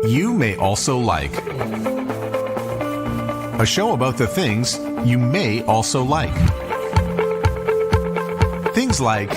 you may also like. A show about the things you may also like. Things like...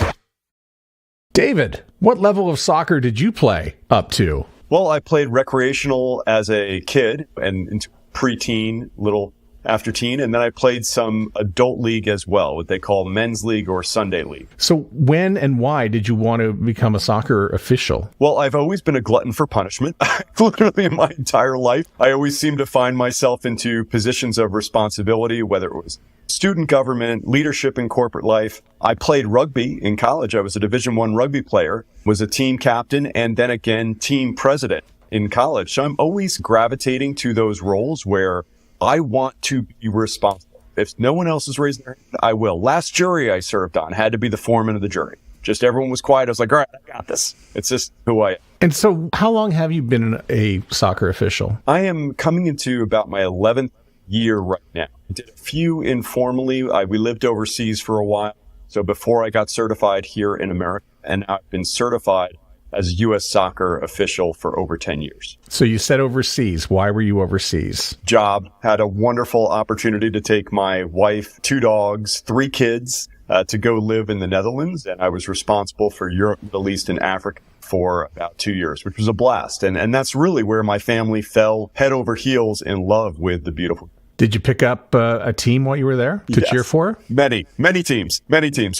David, what level of soccer did you play up to? Well, I played recreational as a kid and into preteen, little after teen, and then I played some adult league as well, what they call men's league or Sunday league. So when and why did you want to become a soccer official? Well, I've always been a glutton for punishment. Literally in my entire life, I always seemed to find myself into positions of responsibility, whether it was student government, leadership in corporate life. I played rugby in college. I was a Division I rugby player, was a team captain, and then again, team president in college. So I'm always gravitating to those roles where I want to be responsible. If no one else is raising their hand, I will. Last jury I served on had to be the foreman of the jury. Just everyone was quiet. I was like, all right, I got this. It's just who I am. And so how long have you been a soccer official? I am coming into about my 11th year right now. I did a few informally. We lived overseas for a while. So before I got certified here in America, and I've been certified as a U.S. soccer official for over 10 years. So you said overseas. Why were you overseas? Job. Had a wonderful opportunity to take my wife, 2 dogs, 3 kids to go live in the Netherlands. And I was responsible for Europe, Middle East, and Africa for about 2 years, which was a blast. And that's really where my family fell head over heels in love with the beautiful. Did you pick up a team while you were there to cheer for? Many teams.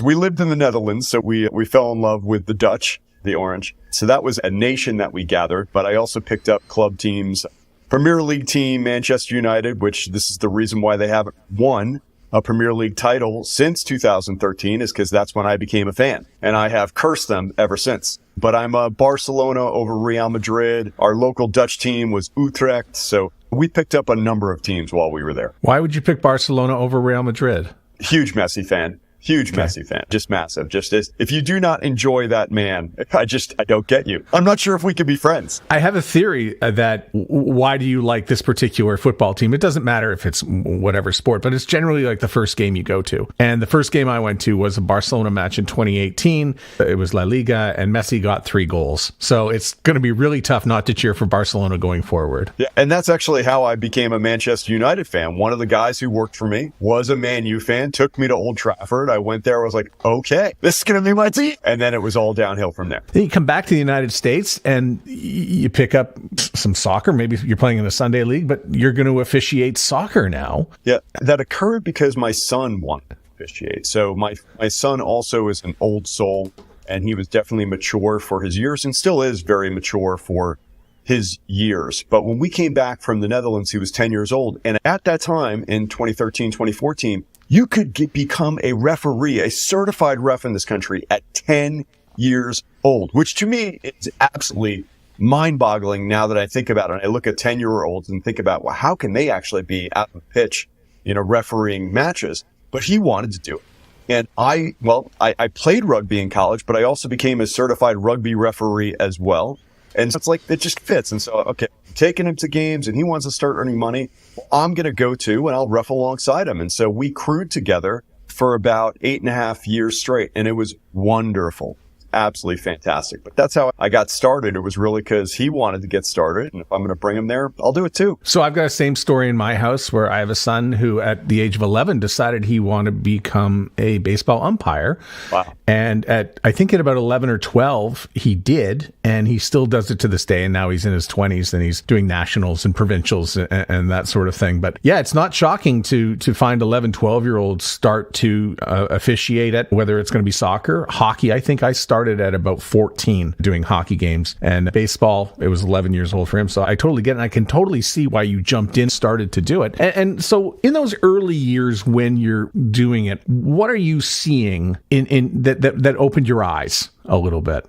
We lived in the Netherlands, so we fell in love with the Dutch, the Orange. So that was a nation that we gathered, but I also picked up club teams, Premier League team, Manchester United, which this is the reason why they haven't won a Premier League title since 2013 is because that's when I became a fan. And I have cursed them ever since. But I'm a Barcelona over Real Madrid. Our local Dutch team was Utrecht. So we picked up a number of teams while we were there. Why would you pick Barcelona over Real Madrid? Huge Messi fan. Messi fan. Just massive. Just as if you do not enjoy that man, I don't get you. I'm not sure if we can be friends. I have a theory that why do you like this particular football team? It doesn't matter if it's whatever sport, but it's generally like the first game you go to. And the first game I went to was a Barcelona match in 2018. It was La Liga and Messi got 3 goals. So it's going to be really tough not to cheer for Barcelona going forward. Yeah, and that's actually how I became a Manchester United fan. One of the guys who worked for me was a Man U fan, took me to Old Trafford. I went there, I was like, okay, this is going to be my team. And then it was all downhill from there. Then you come back to the United States and you pick up some soccer. Maybe you're playing in the Sunday league, but you're going to officiate soccer now. Yeah, that occurred because my son wanted to officiate. So my son also is an old soul, and he was definitely mature for his years and still is very mature for his years. But when we came back from the Netherlands, he was 10 years old. And at that time in 2013, 2014, you could become a referee, a certified ref in this country at 10 years old, which to me is absolutely mind-boggling now that I think about it. And I look at 10-year-olds and think about, well, how can they actually be out of pitch, refereeing matches? But he wanted to do it. And I played rugby in college, but I also became a certified rugby referee as well. And so it's like, it just fits. And so, okay, I'm taking him to games and he wants to start earning money. Well, I'm going to go too, and I'll ref alongside him. And so we crewed together for about 8.5 years straight. And it was wonderful. Absolutely fantastic. But that's how I got started. It was really because he wanted to get started. And if I'm going to bring him there, I'll do it too. So I've got the same story in my house where I have a son who at the age of 11 decided he wanted to become a baseball umpire. Wow. And I think at about 11 or 12, he did. And he still does it to this day. And now he's in his 20s and he's doing nationals and provincials and that sort of thing. But yeah, it's not shocking to find 11, 12-year-olds start to officiate at whether it's going to be soccer, hockey. I think I started at about 14 doing hockey games, and baseball, it was 11 years old for him. So I totally get it. And I can totally see why you jumped in, started to do it. And so in those early years when you're doing it, what are you seeing in that opened your eyes a little bit?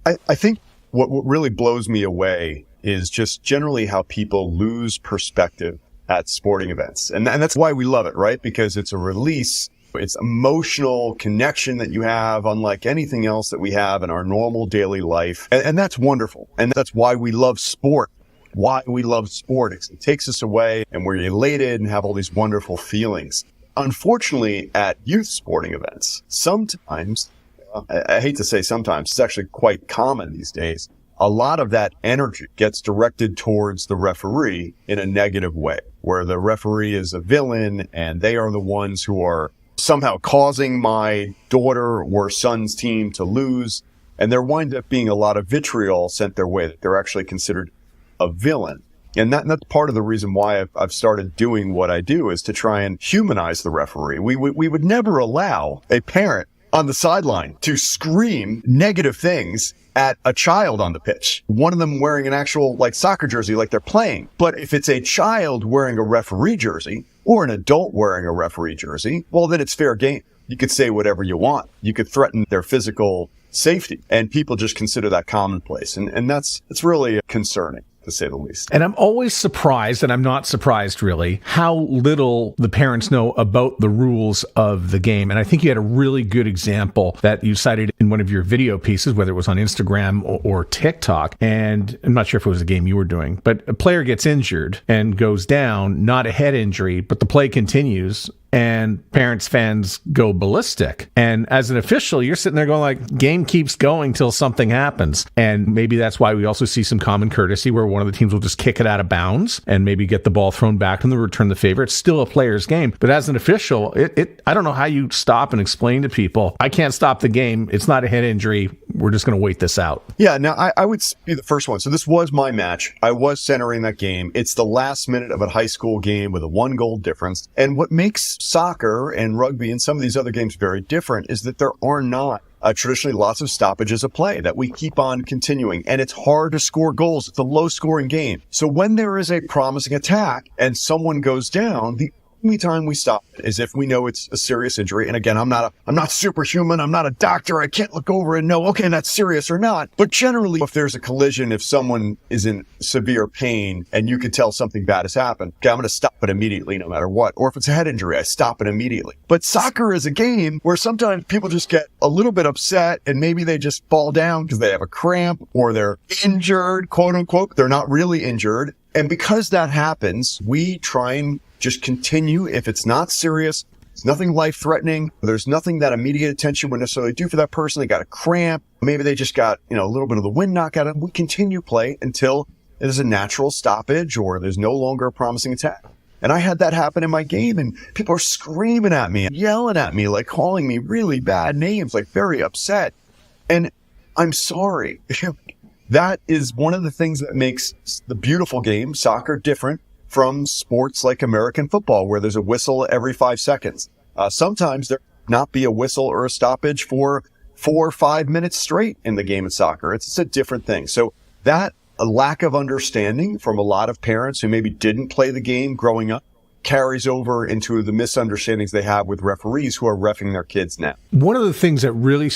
I think what really blows me away is just generally how people lose perspective at sporting events. And that's why we love it, right? Because it's a release. It's emotional connection that you have, unlike anything else that we have in our normal daily life. And that's wonderful. And that's why we love sport. It takes us away and we're elated and have all these wonderful feelings. Unfortunately, at youth sporting events, sometimes, I hate to say sometimes, it's actually quite common these days, a lot of that energy gets directed towards the referee in a negative way, where the referee is a villain and they are the ones who are somehow causing my daughter or son's team to lose. And there wind up being a lot of vitriol sent their way that they're actually considered a villain. And that's part of the reason why I've started doing what I do, is to try and humanize the referee. We would never allow a parent on the sideline to scream negative things at a child on the pitch. One of them wearing an actual soccer jersey like they're playing. But if it's a child wearing a referee jersey or an adult wearing a referee jersey, well, then it's fair game. You could say whatever you want. You could threaten their physical safety, and people just consider that commonplace. And it's really concerning, to say the least. And I'm always surprised, and I'm not surprised really, how little the parents know about the rules of the game. And I think you had a really good example that you cited in one of your video pieces, whether it was on Instagram or TikTok. And I'm not sure if it was a game you were doing, but a player gets injured and goes down, not a head injury, but the play continues. And parents, fans go ballistic. And as an official, you're sitting there going game keeps going till something happens. And maybe that's why we also see some common courtesy where one of the teams will just kick it out of bounds and maybe get the ball thrown back and then return the favor. It's still a player's game. But as an official, I don't know how you stop and explain to people, I can't stop the game. It's not a head injury. We're just going to wait this out. Yeah, now I would be the first one. So this was my match. I was centering that game. It's the last minute of a high school game with a 1-goal difference. And what makes soccer and rugby and some of these other games very different is that there are not traditionally lots of stoppages of play, that we keep on continuing. And it's hard to score goals. It's a low-scoring game. So when there is a promising attack and someone goes down, the only time we stop it is if we know it's a serious injury. And again, I'm not superhuman. I'm not a doctor. I can't look over and know, okay, that's serious or not. But generally, if there's a collision, if someone is in severe pain and you can tell something bad has happened, okay, I'm going to stop it immediately no matter what. Or if it's a head injury, I stop it immediately. But soccer is a game where sometimes people just get a little bit upset and maybe they just fall down because they have a cramp or they're injured, quote unquote. They're not really injured. And because that happens, we try and just continue. If it's not serious, it's nothing life-threatening, there's nothing that immediate attention would necessarily do for that person. They got a cramp. Maybe they just got, a little bit of the wind knocked out of them. We continue play until there's a natural stoppage or there's no longer a promising attack. And I had that happen in my game, and people are screaming at me, yelling at me, calling me really bad names, very upset. And I'm sorry. That is one of the things that makes the beautiful game, soccer, different from sports like American football, where there's a whistle every 5 seconds. Sometimes there not be a whistle or a stoppage for 4 or 5 minutes straight in the game of soccer. It's a different thing. So that a lack of understanding from a lot of parents who maybe didn't play the game growing up carries over into the misunderstandings they have with referees who are reffing their kids now. One of the things that really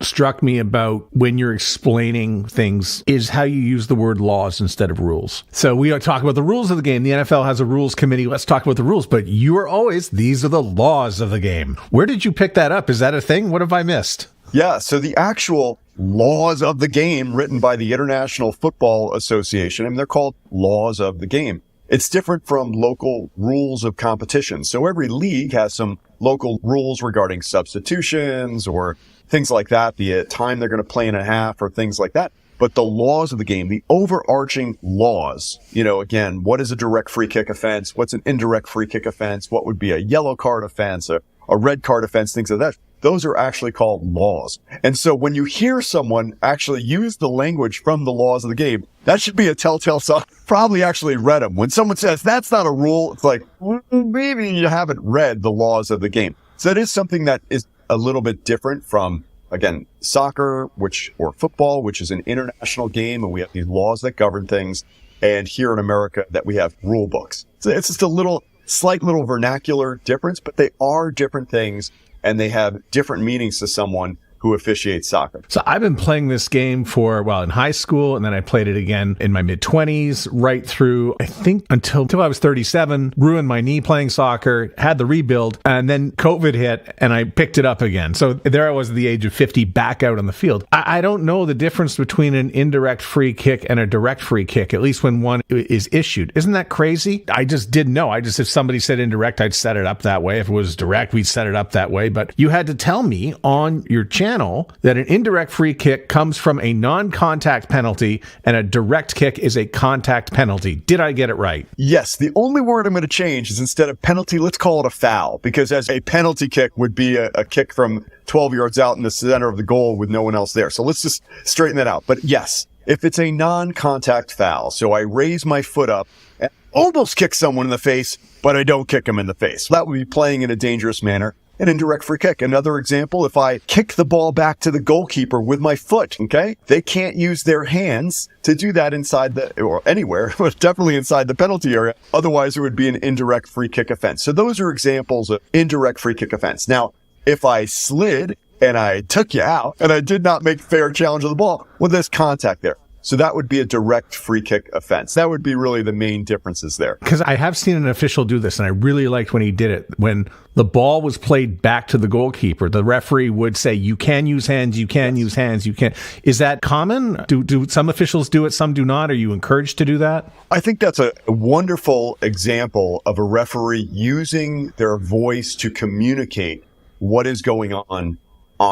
struck me about when you're explaining things is how you use the word laws instead of rules. So we are talking about the rules of the game. The NFL has a rules committee. Let's talk about the rules. But you are always, these are the laws of the game. Where did you pick that up? Is that a thing? What have I missed? Yeah, so the actual laws of the game written by the International Football Association, they're called laws of the game. It's different from local rules of competition. So every league has some local rules regarding substitutions or things like that, the time they're going to play in a half or things like that. But the laws of the game, the overarching laws, again, what is a direct free kick offense? What's an indirect free kick offense? What would be a yellow card offense, a red card offense, things like that. Those are actually called laws. And so when you hear someone actually use the language from the laws of the game, that should be a telltale sign. Probably actually read them. When someone says that's not a rule, it's well, maybe you haven't read the laws of the game. So it is something that is a little bit different from, again, soccer, or football, which is an international game, and we have these laws that govern things. And here in America, that we have rule books. So it's just a slight little vernacular difference, but they are different things, and they have different meanings to someone who officiates soccer. So I've been playing this game in high school, and then I played it again in my mid-20s, right through, I think, until I was 37, ruined my knee playing soccer, had the rebuild, and then COVID hit, and I picked it up again. So there I was at the age of 50, back out on the field. I don't know the difference between an indirect free kick and a direct free kick, at least when one is issued. Isn't that crazy? I just didn't know. If somebody said indirect, I'd set it up that way. If it was direct, we'd set it up that way. But you had to tell me on your channel channel that an indirect free kick comes from a non-contact penalty and a direct kick is a contact penalty. Did I get it right? Yes. The only word I'm going to change is instead of penalty, let's call it a foul, because as a penalty kick would be a kick from 12 yards out in the center of the goal with no one else there. So let's just straighten that out. But yes, if it's a non-contact foul, so I raise my foot up and almost kick someone in the face, but I don't kick them in the face. That would be playing in a dangerous manner. An indirect free kick. Another example, if I kick the ball back to the goalkeeper with my foot, okay? They can't use their hands to do that inside or anywhere, but definitely inside the penalty area. Otherwise, it would be an indirect free kick offense. So those are examples of indirect free kick offense. Now, if I slid and I took you out and I did not make fair challenge of the ball, well, there's contact there. So that would be a direct free kick offense. That would be really the main differences there. Because I have seen an official do this, and I really liked when he did it. When the ball was played back to the goalkeeper, the referee would say, you can use hands, you can use hands, you can. Is that common? Do some officials do it, some do not? Are you encouraged to do that? I think that's a wonderful example of a referee using their voice to communicate what is going on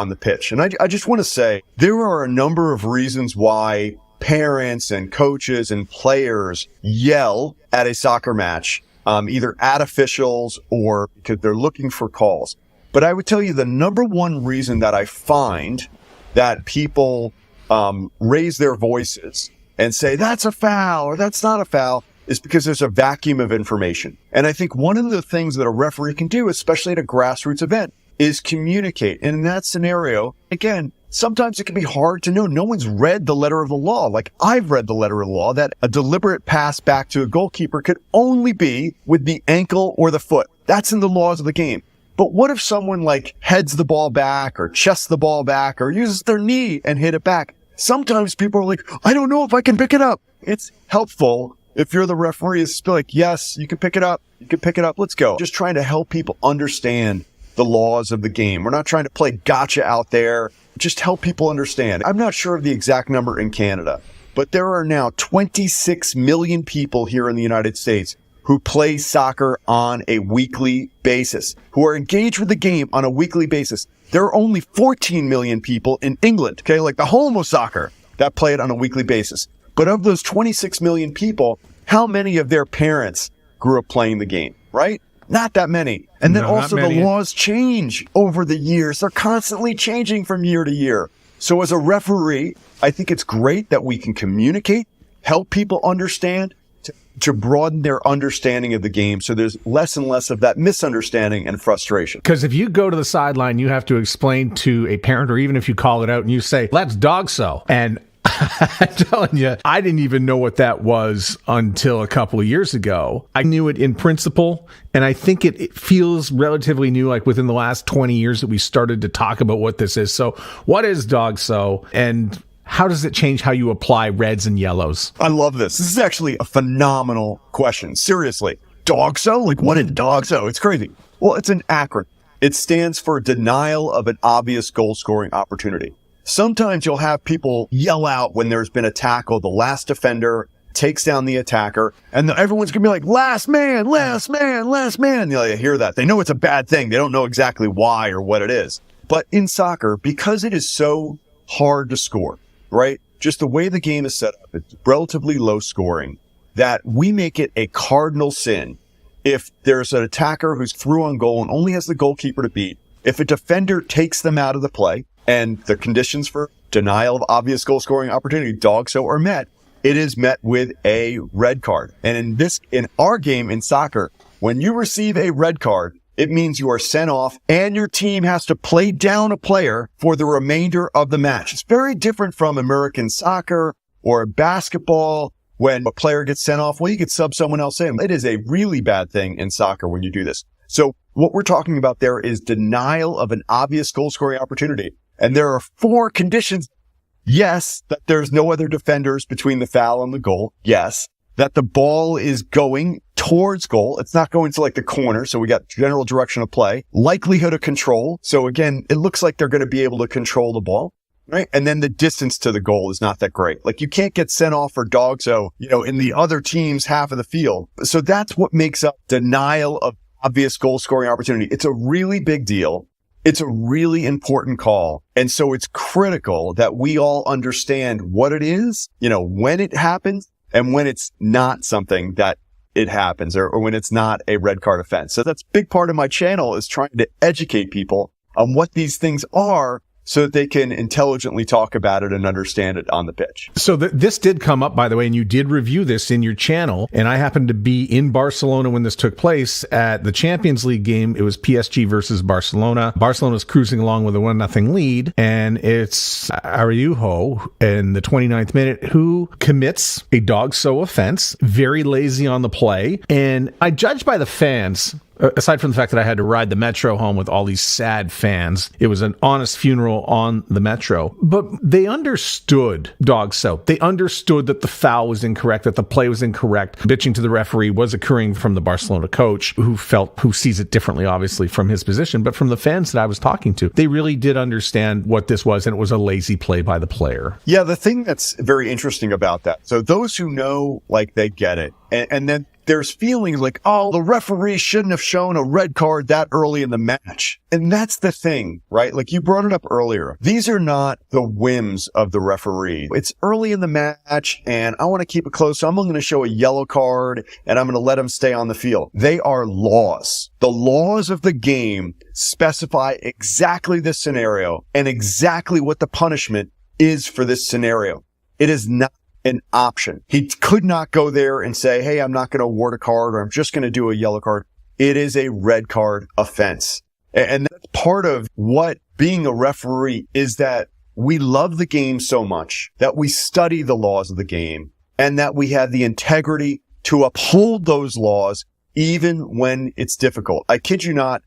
the pitch. And I just want to say, there are a number of reasons why parents and coaches and players yell at a soccer match, either at officials or because they're looking for calls. But I would tell you the number one reason that I find that people raise their voices and say, that's a foul or that's not a foul, is because there's a vacuum of information. And I think one of the things that a referee can do, especially at a grassroots event, is communicate. And in that scenario, again, sometimes it can be hard to know. No one's read the letter of the law. Like I've read the letter of the law that a deliberate pass back to a goalkeeper could only be with the ankle or the foot. That's in the laws of the game. But what if someone like heads the ball back or chests the ball back or uses their knee and hit it back? Sometimes people are like, I don't know if I can pick it up. It's helpful if you're the referee is to be like, yes, you can pick it up. You can pick it up. Let's go. Just trying to help people understand the laws of the game. We're not trying to play gotcha out there. Just help people understand. I'm not sure of the exact number in Canada, but there are now 26 million people here in the United States who play soccer on a weekly basis, who are engaged with the game on a weekly basis. There are only 14 million people in England, okay, like the home of soccer, that play it on a weekly basis. But of those 26 million people, how many of their parents grew up playing the game, right? Not that many. And then also the laws change over the years. They're constantly changing from year to year. So as a referee, I think it's great that we can communicate, help people understand, to broaden their understanding of the game. So there's less and less of that misunderstanding and frustration. Because if you go to the sideline, you have to explain to a parent, or even if you call it out and you say, let's dog so. And I'm telling you, I didn't even know what that was until a couple of years ago. I knew it in principle, and I think it feels relatively new, like within the last 20 years that we started to talk about what this is. So what is dog so, and how does it change how you apply reds and yellows? I love this. This is actually a phenomenal question. Seriously. Dog so? Like, what is dog so? It's crazy. Well, it's an acronym. It stands for denial of an obvious goal scoring opportunity. Sometimes you'll have people yell out when there's been a tackle, the last defender takes down the attacker, and everyone's going to be like, last man, last man, last man. You hear that. They know it's a bad thing. They don't know exactly why or what it is. But in soccer, because it is so hard to score, right? Just the way the game is set up, it's relatively low scoring, that we make it a cardinal sin if there's an attacker who's through on goal and only has the goalkeeper to beat. If a defender takes them out of the play, and the conditions for denial of obvious goal scoring opportunity, dog so, are met, it is met with a red card. And in our game in soccer, when you receive a red card, it means you are sent off and your team has to play down a player for the remainder of the match. It's very different from American soccer or basketball. When a player gets sent off, well, you could sub someone else in. It is a really bad thing in soccer when you do this. So what we're talking about there is denial of an obvious goal scoring opportunity. And there are 4 conditions. Yes, that there's no other defenders between the foul and the goal. Yes, that the ball is going towards goal. It's not going to like the corner. So we got general direction of play, likelihood of control. So again, it looks like they're going to be able to control the ball, right? And then the distance to the goal is not that great. Like you can't get sent off for dog so, in the other team's half of the field. So that's what makes up denial of obvious goal scoring opportunity. It's a really big deal. It's a really important call. And so it's critical that we all understand what it is, when it happens and when it's not something that it happens or when it's not a red card offense. So that's a big part of my channel, is trying to educate people on what these things are, so that they can intelligently talk about it and understand it on the pitch. So this did come up, by the way, and you did review this in your channel. And I happened to be in Barcelona when this took place at the Champions League game. It was PSG versus Barcelona. Barcelona's cruising along with a 1-0 lead. And it's Araujo in the 29th minute who commits a dog-so offense, very lazy on the play. And I judged by the fans, aside from the fact that I had to ride the metro home with all these sad fans. It was an honest funeral on the metro. But they understood dog soap. They understood that the foul was incorrect, that the play was incorrect. Bitching to the referee was occurring from the Barcelona coach, who sees it differently, obviously, from his position. But from the fans that I was talking to, they really did understand what this was, and it was a lazy play by the player. Yeah, the thing that's very interesting about that, so those who know, they get it. And then there's feelings like, oh, the referee shouldn't have shown a red card that early in the match. And that's the thing, right? Like you brought it up earlier. These are not the whims of the referee. It's early in the match and I want to keep it close. So I'm going to show a yellow card and I'm going to let him stay on the field. They are laws. The laws of the game specify exactly this scenario and exactly what the punishment is for this scenario. It is not an option. He could not go there and say, hey, I'm not going to award a card or I'm just going to do a yellow card. It is a red card offense. And that's part of what being a referee is, that we love the game so much that we study the laws of the game and that we have the integrity to uphold those laws even when it's difficult. I kid you not,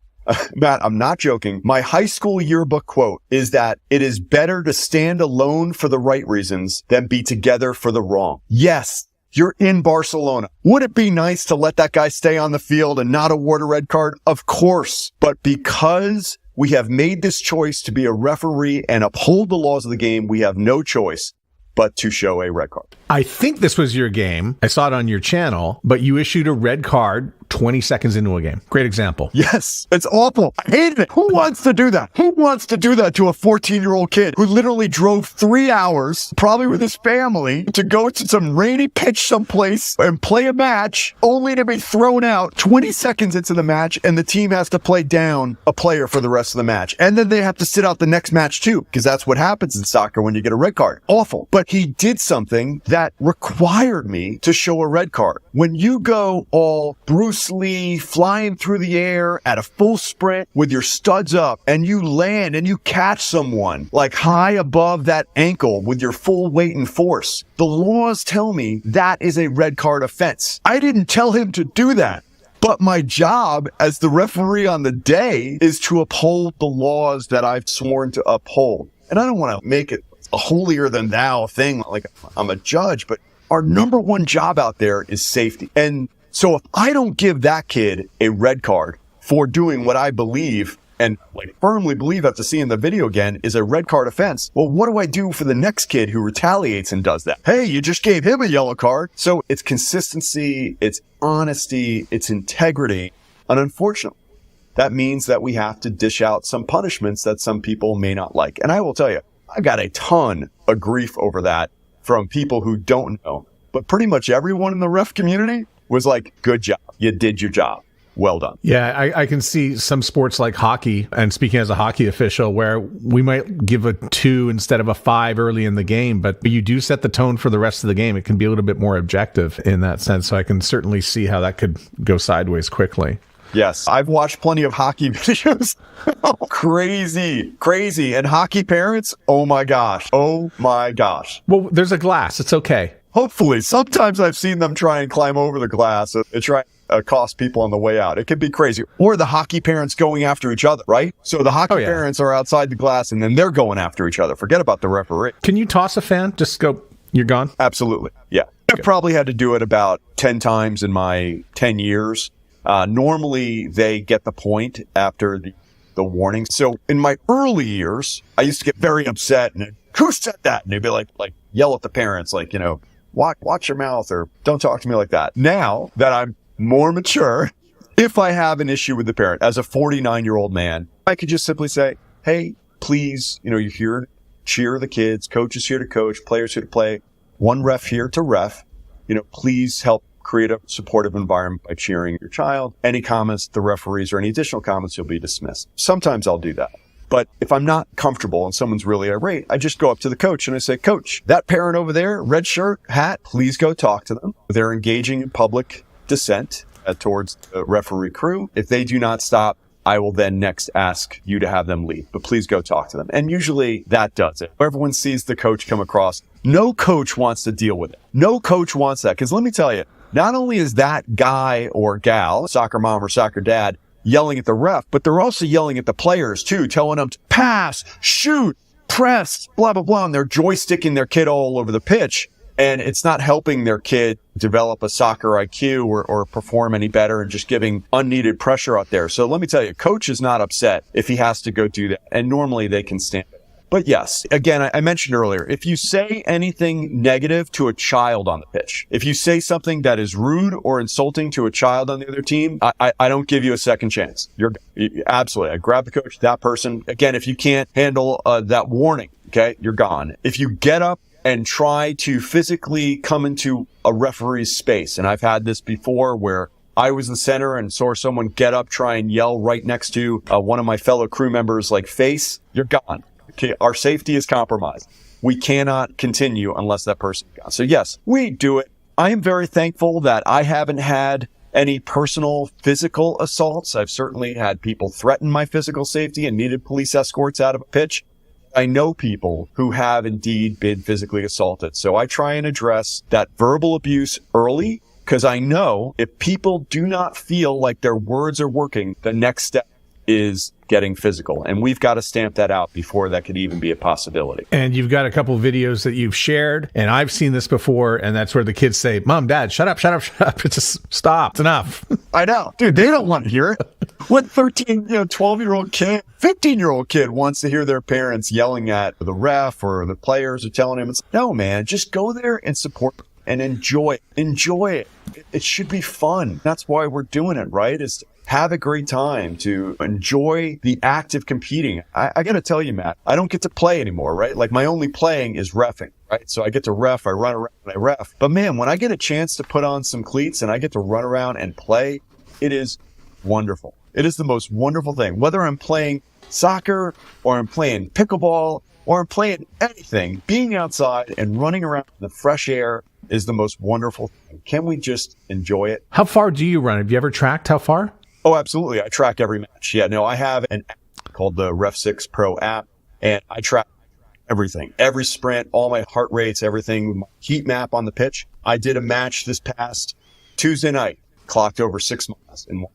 Matt, I'm not joking. My high school yearbook quote is that it is better to stand alone for the right reasons than be together for the wrong. Yes, you're in Barcelona. Would it be nice to let that guy stay on the field and not award a red card? Of course. But because we have made this choice to be a referee and uphold the laws of the game, we have no choice but to show a red card. I think this was your game. I saw it on your channel, but you issued a red card 20 seconds into a game. Great example. Yes, it's awful. I hated it. Who wants to do that? Who wants to do that to a 14-year-old kid who literally drove 3 hours, probably with his family, to go to some rainy pitch someplace and play a match, only to be thrown out 20 seconds into the match, and the team has to play down a player for the rest of the match. And then they have to sit out the next match too, because that's what happens in soccer when you get a red card. Awful. But he did something that required me to show a red card. When you go all Bruce Lee flying through the air at a full sprint with your studs up and you land and you catch someone like high above that ankle with your full weight and force, the laws tell me that is a red card offense. I didn't tell him to do that. But my job as the referee on the day is to uphold the laws that I've sworn to uphold. And I don't want to make it a holier than thou thing, like I'm a judge, but our number one job out there is safety. And so if I don't give that kid a red card for doing what I believe and firmly believe after seeing the video again is a red card offense, well, what do I do for the next kid who retaliates and does that? Hey, you just gave him a yellow card. So it's consistency, it's honesty, it's integrity. And unfortunately, that means that we have to dish out some punishments that some people may not like. And I will tell you, I got a ton of grief over that from people who don't know. But pretty much everyone in the ref community was like, good job. You did your job. Well done. Yeah, I can see some sports like hockey, and speaking as a hockey official, where we might give a 2 instead of a 5 early in the game, but you do set the tone for the rest of the game. It can be a little bit more objective in that sense. So I can certainly see how that could go sideways quickly. Yes, I've watched plenty of hockey videos. Crazy. And hockey parents, oh my gosh. Well, there's a glass. It's okay. Hopefully. Sometimes I've seen them try and climb over the glass and try to accost people on the way out. It can be crazy. Or the hockey parents going after each other, right? So the hockey parents are outside the glass and then they're going after each other. Forget about the referee. Can you toss a fan? Just go, you're gone? Absolutely. Yeah. I've probably had to do it about 10 times in my 10 years. Normally, they get the point after the warning. So in my early years, I used to get very upset. And who said that? And they'd be like yell at the parents, watch your mouth or don't talk to me like that. Now that I'm more mature, if I have an issue with the parent, as a 49-year-old man, I could just simply say, hey, please, you're here to cheer the kids, coach is here to coach, players here to play, one ref here to ref. Please help create a supportive environment by cheering your child. Any comments, the referees, or any additional comments, you'll be dismissed. Sometimes I'll do that. But if I'm not comfortable and someone's really irate, I just go up to the coach and I say, Coach, that parent over there, red shirt, hat, please go talk to them. They're engaging in public dissent towards the referee crew. If they do not stop, I will then next ask you to have them leave, but please go talk to them. And usually that does it. Everyone sees the coach come across. No coach wants to deal with it. No coach wants that. Because let me tell you, not only is that guy or gal, soccer mom or soccer dad, yelling at the ref, but they're also yelling at the players too, telling them to pass, shoot, press, blah, blah, blah. And they're joysticking their kid all over the pitch. And it's not helping their kid develop a soccer IQ or perform any better, and just giving unneeded pressure out there. So let me tell you, coach is not upset if he has to go do that. And normally they can stand it. But yes, again, I mentioned earlier, if you say anything negative to a child on the pitch, if you say something that is rude or insulting to a child on the other team, I don't give you a second chance. Absolutely. I grab the coach, that person. Again, if you can't handle that warning, okay, you're gone. If you get up and try to physically come into a referee's space, and I've had this before where I was the center and saw someone get up, try and yell right next to one of my fellow crew members, face, you're gone. Okay, our safety is compromised. We cannot continue unless that person is gone. So yes, we do it. I am very thankful that I haven't had any personal physical assaults. I've certainly had people threaten my physical safety and needed police escorts out of a pitch. I know people who have indeed been physically assaulted. So I try and address that verbal abuse early, because I know if people do not feel like their words are working, the next step is getting physical. And we've got to stamp that out before that could even be a possibility. And you've got a couple of videos that you've shared, and I've seen this before, and that's where the kids say, Mom, Dad, shut up, shut up, shut up. It's just stop. It's enough. I know. Dude, they don't want to hear it. What 13, 12-year-old kid, 15-year-old kid wants to hear their parents yelling at the ref or the players or telling him, no, man, just go there and support and enjoy it. Enjoy it. It should be fun. That's why we're doing it, right? Is to have a great time, to enjoy the act of competing. I got to tell you, Matt, I don't get to play anymore, right? My only playing is reffing, right? So I get to ref, I run around and I ref. But man, when I get a chance to put on some cleats and I get to run around and play, it is wonderful. It is the most wonderful thing. Whether I'm playing soccer or I'm playing pickleball or I'm playing anything, being outside and running around in the fresh air is the most wonderful thing. Can we just enjoy it? How far do you run? Have you ever tracked how far? Oh, absolutely. I track every match. Yeah, no, I have an app called the Ref6 Pro app, and I track everything, every sprint, all my heart rates, everything, my heat map on the pitch. I did a match this past Tuesday night, clocked over 6 miles in one.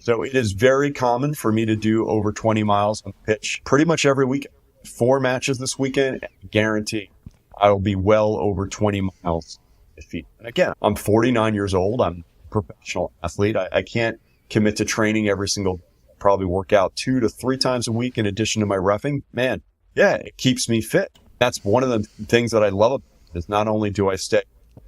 So it is very common for me to do over 20 miles on the pitch pretty much every weekend. 4 matches this weekend, and I guarantee I will be well over 20 miles. And again, I'm 49 years old. I'm a professional athlete. I can't commit to training every single day. Probably work out 2 to 3 times a week in addition to my reffing. Man, yeah, it keeps me fit. That's one of the things that I love about it, is not only do I stay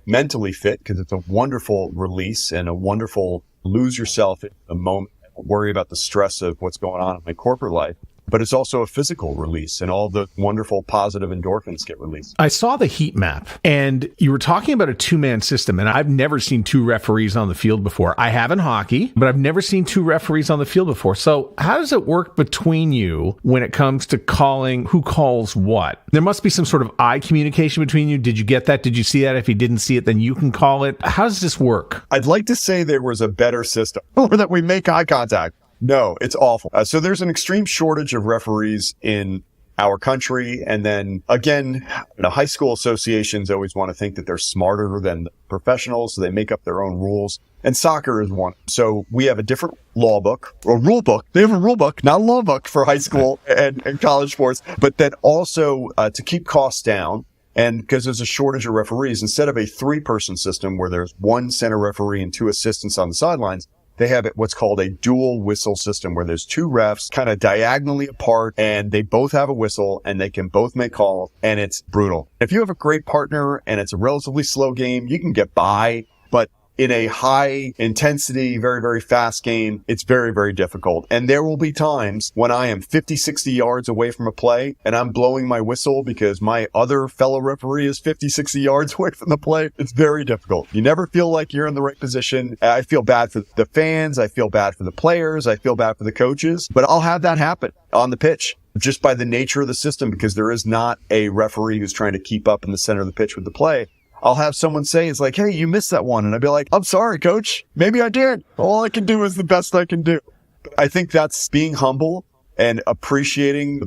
mentally fit, because it's a wonderful release and a wonderful lose yourself in the moment, worry about the stress of what's going on in my corporate life, but it's also a physical release, and all the wonderful positive endorphins get released. I saw the heat map, and you were talking about a 2-man system, and I've never seen 2 referees on the field before. I have in hockey, but I've never seen 2 referees on the field before. So how does it work between you when it comes to calling who calls what? There must be some sort of eye communication between you. Did you get that? Did you see that? If you didn't see it, then you can call it. How does this work? I'd like to say there was a better system, or that we make eye contact. No, it's awful. So there's an extreme shortage of referees in our country. And then again, the high school associations always want to think that they're smarter than the professionals, so they make up their own rules. And soccer is one. So we have a different law book or rule book. They have a rule book, not a law book for high school and college sports, but then also to keep costs down. And because there's a shortage of referees, instead of a 3-person system where there's 1 center referee and 2 assistants on the sidelines, they have what's called a dual whistle system, where there's 2 refs kind of diagonally apart, and they both have a whistle and they can both make calls, and it's brutal. If you have a great partner and it's a relatively slow game, you can get by. But in a high intensity, very, very fast game, it's very, very difficult. And there will be times when I am 50, 60 yards away from a play and I'm blowing my whistle because my other fellow referee is 50, 60 yards away from the play. It's very difficult. You never feel like you're in the right position. I feel bad for the fans. I feel bad for the players. I feel bad for the coaches, but I'll have that happen on the pitch just by the nature of the system, because there is not a referee who's trying to keep up in the center of the pitch with the play. I'll have someone say, it's like, hey, you missed that one. And I'd be like, I'm sorry, coach. Maybe I did. All I can do is the best I can do. I think that's being humble and appreciating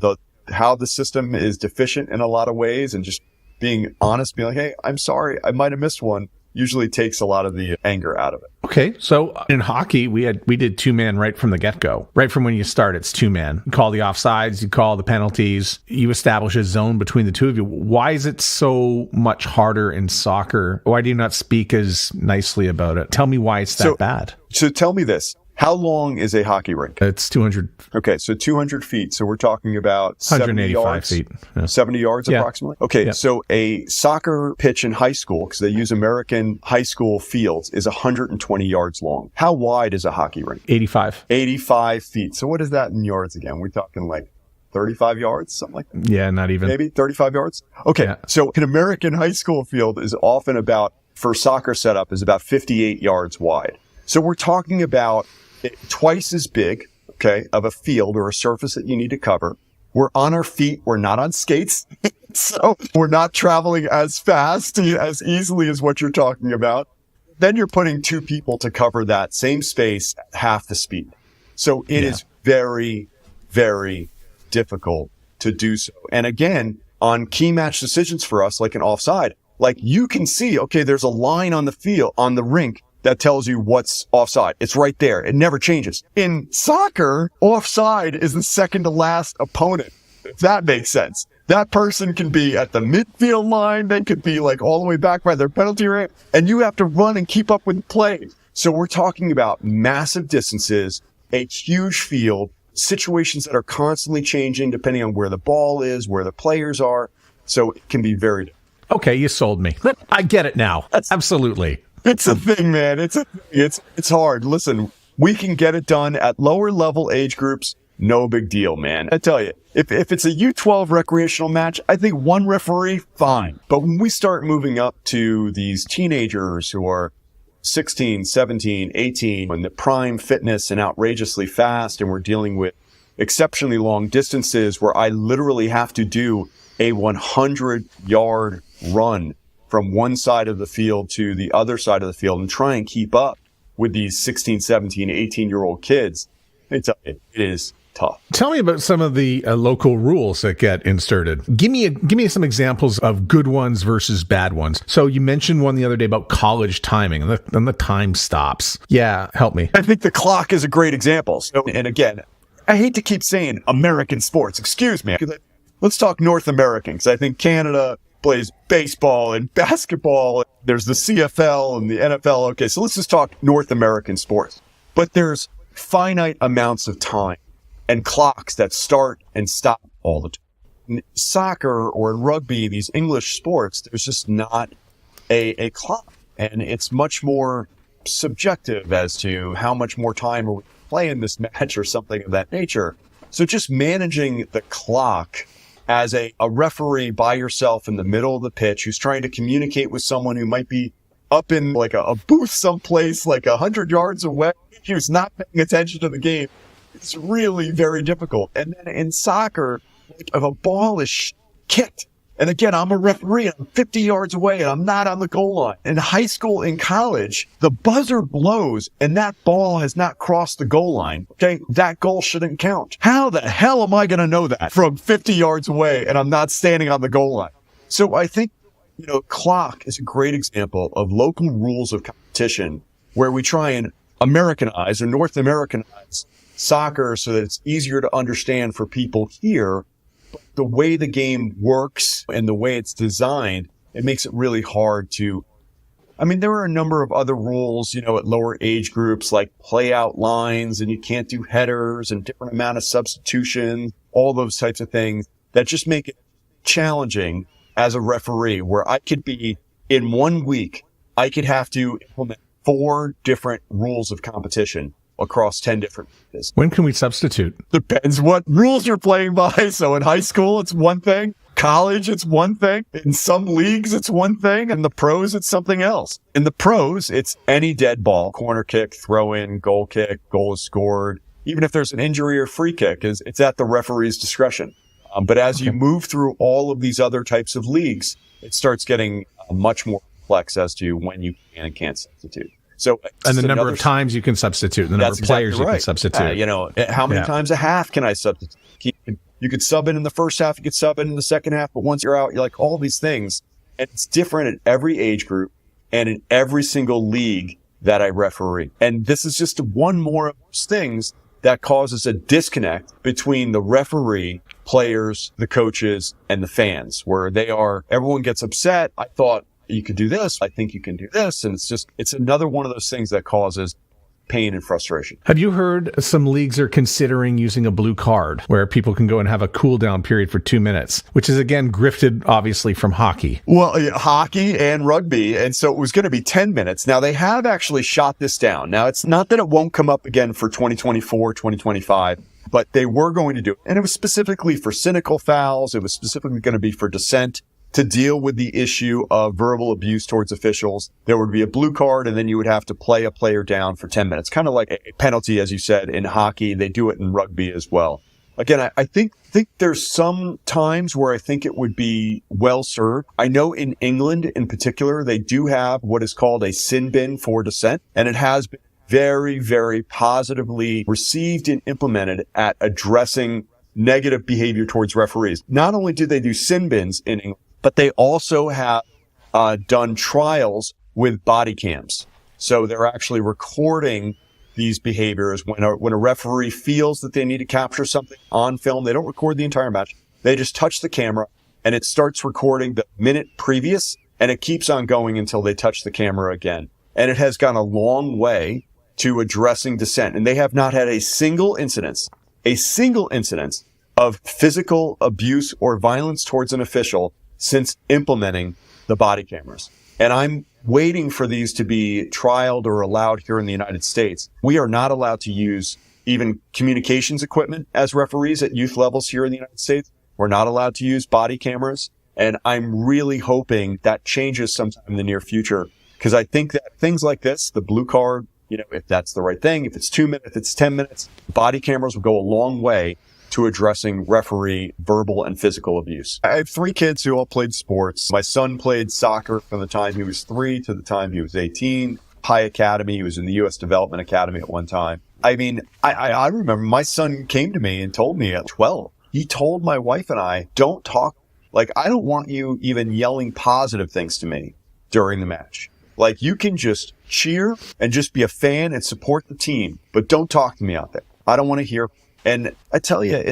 how the system is deficient in a lot of ways, and just being honest, being like, hey, I'm sorry, I might have missed one, usually takes a lot of the anger out of it. Okay, so in hockey, we did 2-man right from the get-go. Right from when you start, it's 2-man. You call the offsides, you call the penalties, you establish a zone between the two of you. Why is it so much harder in soccer? Why do you not speak as nicely about it? Tell me why it's that bad. So tell me this. How long is a hockey rink? It's 200. Okay, so 200 feet. So we're talking about 185 feet. Yeah. 70 yards approximately? Okay, so a soccer pitch in high school, because they use American high school fields, is 120 yards long. How wide is a hockey rink? 85. 85 feet. So what is that in yards again? We're talking like 35 yards, something like that? Yeah, not even. Maybe 35 yards? Okay, so an American high school field is often about, for soccer setup, is about 58 yards wide. So we're talking about twice as big, okay, of a field or a surface that you need to cover. We're on our feet. We're not on skates. So we're not traveling as fast, as easily as what you're talking about. Then you're putting two people to cover that same space at half the speed. So it is very, very difficult to do so. And again, on key match decisions for us, like an offside, like you can see, okay, there's a line on the field, on the rink, that tells you what's offside. It's right there. It never changes. In soccer, offside is the second to last opponent, if that makes sense. That person can be at the midfield line. They could be like all the way back by their penalty area, and you have to run and keep up with play. So we're talking about massive distances, a huge field, situations that are constantly changing depending on where the ball is, where the players are. So it can be very different. Okay, you sold me. I get it now. Absolutely. It's a thing, man. It's hard. Listen, we can get it done at lower level age groups. No big deal, man. I tell you, if it's a U12 recreational match, I think one referee, fine. But when we start moving up to these teenagers who are 16, 17, 18, when the prime fitness and outrageously fast, and we're dealing with exceptionally long distances where I literally have to do a 100-yard run from one side of the field to the other side of the field and try and keep up with these 16, 17, 18-year-old kids, it is tough. Tell me about some of the local rules that get inserted. Give me some examples of good ones versus bad ones. So you mentioned one the other day about college timing and the time stops. Yeah, help me. I think the clock is a great example. So, and again, I hate to keep saying American sports. Excuse me. Let's talk North American, because I think Canada plays baseball and basketball. There's the CFL and the NFL. Okay, so let's just talk North American sports. But there's finite amounts of time and clocks that start and stop all the time. In soccer or in rugby, these English sports, there's just not a clock. And it's much more subjective as to how much more time are we playing this match or something of that nature. So just managing the clock as a referee by yourself in the middle of the pitch who's trying to communicate with someone who might be up in like a booth someplace like 100 yards away, who's not paying attention to the game, it's really very difficult. And then in soccer, if a ball is kicked, and again, I'm a referee, I'm 50 yards away, and I'm not on the goal line. In high school and college, the buzzer blows, and that ball has not crossed the goal line. Okay, that goal shouldn't count. How the hell am I going to know that from 50 yards away, and I'm not standing on the goal line? So I think, clock is a great example of local rules of competition where we try and Americanize or North Americanize soccer so that it's easier to understand for people here. The way the game works and the way it's designed, it makes it really hard to, there are a number of other rules, at lower age groups, like play out lines, and you can't do headers and different amount of substitution, all those types of things that just make it challenging as a referee, where I could be in 1 week, I could have to implement 4 different rules of competition across 10 different leagues. When can we substitute? Depends what rules you're playing by. So in high school, it's one thing. College, it's one thing. In some leagues, it's one thing. In the pros, it's something else. In the pros, it's any dead ball, corner kick, throw in, goal kick, goal is scored. Even if there's an injury or free kick, it's at the referee's discretion. But as you move through all of these other types of leagues, it starts getting much more complex as to when you can and can't substitute. So, and the number of times you can substitute, the number of players exactly you can substitute. How many times a half can I substitute? You could sub in the first half, you could sub in the second half, but once you're out, you're like all these things. And it's different in every age group and in every single league that I referee. And this is just one more of those things that causes a disconnect between the referee, players, the coaches, and the fans, where everyone gets upset. I thought you could do this. I think you can do this. And it's another one of those things that causes pain and frustration. Have you heard some leagues are considering using a blue card where people can go and have a cool down period for 2 minutes, which is again grifted obviously from hockey? Well, hockey and rugby. And so it was going to be 10 minutes. Now they have actually shot this down. Now it's not that it won't come up again for 2024, 2025, but they were going to do it. And it was specifically for cynical fouls. It was specifically going to be for dissent. To deal with the issue of verbal abuse towards officials, there would be a blue card, and then you would have to play a player down for 10 minutes, kind of like a penalty, as you said, in hockey. They do it in rugby as well. Again, I think there's some times where I think it would be well served. I know in England in particular, they do have what is called a sin bin for dissent, and it has been very, very positively received and implemented at addressing negative behavior towards referees. Not only do they do sin bins in England, but they also have done trials with body cams. So they're actually recording these behaviors when a referee feels that they need to capture something on film. They don't record the entire match. They just touch the camera and it starts recording the minute previous, and it keeps on going until they touch the camera again. And it has gone a long way to addressing dissent. And they have not had a single incident of physical abuse or violence towards an official since implementing the body cameras. And I'm waiting for these to be trialed or allowed here in the United States. We are not allowed to use even communications equipment as referees at youth levels here in the United States. We're not allowed to use body cameras. And I'm really hoping that changes sometime in the near future, because I think that things like this, the blue card, if that's the right thing, if it's 2 minutes, if it's 10 minutes, body cameras will go a long way to addressing referee verbal and physical abuse. I have 3 kids who all played sports. My son played soccer from the time he was 3 to the time he was 18. High Academy. He was in the U.S. Development Academy at one time. I mean, I remember my son came to me and told me at 12, he told my wife and I, don't talk. Like, I don't want you even yelling positive things to me during the match. Like, you can just cheer and just be a fan and support the team, but don't talk to me out there. I don't want to hear. And I tell you,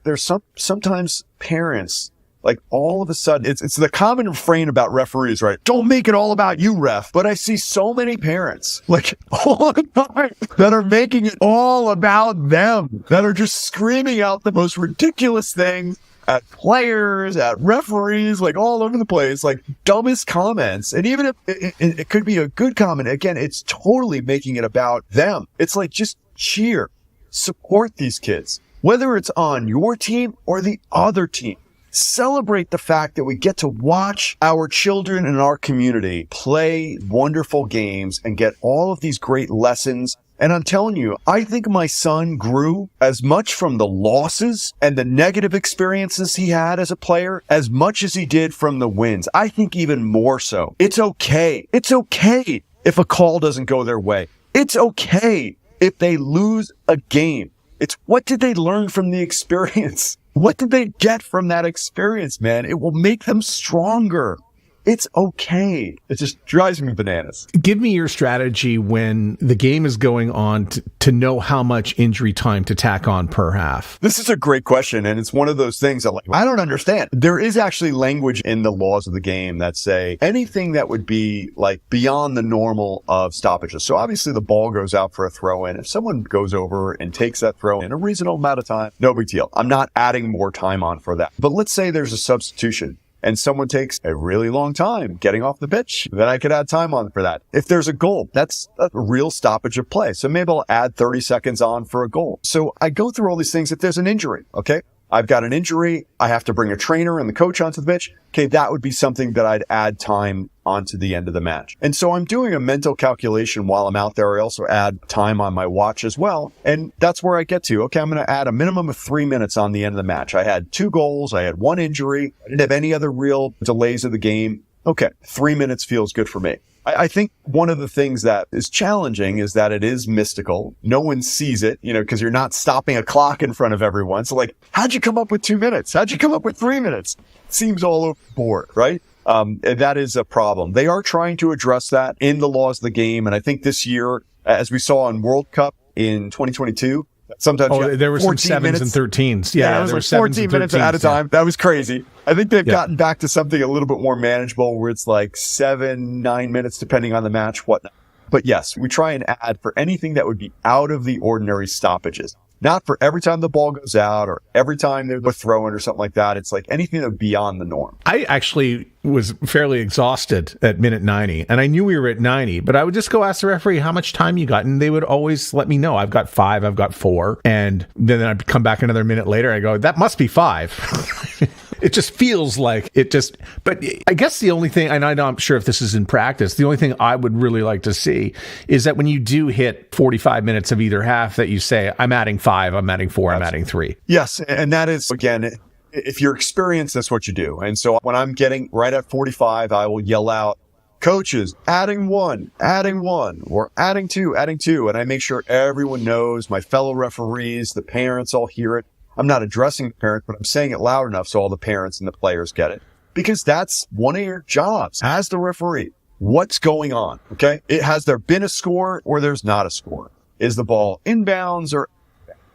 there's sometimes parents, like all of a sudden, it's the common refrain about referees, right? Don't make it all about you, ref. But I see so many parents, like all the time, that are making it all about them, that are just screaming out the most ridiculous things at players, at referees, like all over the place, like dumbest comments. And even if it could be a good comment, again, it's totally making it about them. It's like, just cheer. Support these kids, whether it's on your team or the other team. Celebrate the fact that we get to watch our children in our community play wonderful games and get all of these great lessons. And I'm telling you, I think my son grew as much from the losses and the negative experiences he had as a player as much as he did from the wins. I think even more so. It's okay. It's okay if a call doesn't go their way. It's okay if they lose a game. It's what did they learn from the experience? What did they get from that experience, man? It will make them stronger. It's okay. It just drives me bananas. Give me your strategy when the game is going on to know how much injury time to tack on per half. This is a great question, and it's one of those things that I don't understand. There is actually language in the laws of the game that say anything that would be like beyond the normal of stoppages. So obviously the ball goes out for a throw in. If someone goes over and takes that throw in a reasonable amount of time, no big deal. I'm not adding more time on for that. But let's say there's a substitution and someone takes a really long time getting off the pitch, then I could add time on for that. If there's a goal, that's a real stoppage of play. So maybe I'll add 30 seconds on for a goal. So I go through all these things. If there's an injury, okay, I've got an injury, I have to bring a trainer and the coach onto the pitch. Okay, that would be something that I'd add time onto the end of the match. And so I'm doing a mental calculation while I'm out there. I also add time on my watch as well. And that's where I get to, okay, I'm going to add a minimum of 3 minutes on the end of the match. I had 2 goals. I had 1 injury. I didn't have any other real delays of the game. Okay, 3 minutes feels good for me. I think one of the things that is challenging is that it is mystical. No one sees it, because you're not stopping a clock in front of everyone. So like, how'd you come up with 2 minutes? How'd you come up with 3 minutes? Seems all over the board, right? And that is a problem. They are trying to address that in the laws of the game. And I think this year, as we saw in World Cup in 2022, sometimes there were some 7s minutes. and 13s. Yeah, it there was were like 14 minutes at a time. That was crazy. I think they've gotten back to something a little bit more manageable where it's like 7, 9 minutes, depending on the match, whatnot. But yes, we try and add for anything that would be out of the ordinary stoppages. Not for every time the ball goes out or every time there's a throw-in or something like that. It's like anything that would be beyond the norm. I actually was fairly exhausted at minute 90, and I knew we were at 90, but I would just go ask the referee how much time you got, and they would always let me know. I've got 5, I've got 4, and then I'd come back another minute later, I go, that must be 5. It just feels like it just, but I guess the only thing, and I'm not sure if this is in practice, the only thing I would really like to see is that when you do hit 45 minutes of either half, that you say, I'm adding 5, I'm adding 4, I'm adding 3. Yes. And that is, again, if you're experienced, that's what you do. And so when I'm getting right at 45, I will yell out, coaches, adding 1, or adding 2. And I make sure everyone knows, my fellow referees, the parents all hear it. I'm not addressing the parents, but I'm saying it loud enough so all the parents and the players get it. Because that's one of your jobs as the referee. What's going on? Okay. Has there been a score or there's not a score? Is the ball inbounds or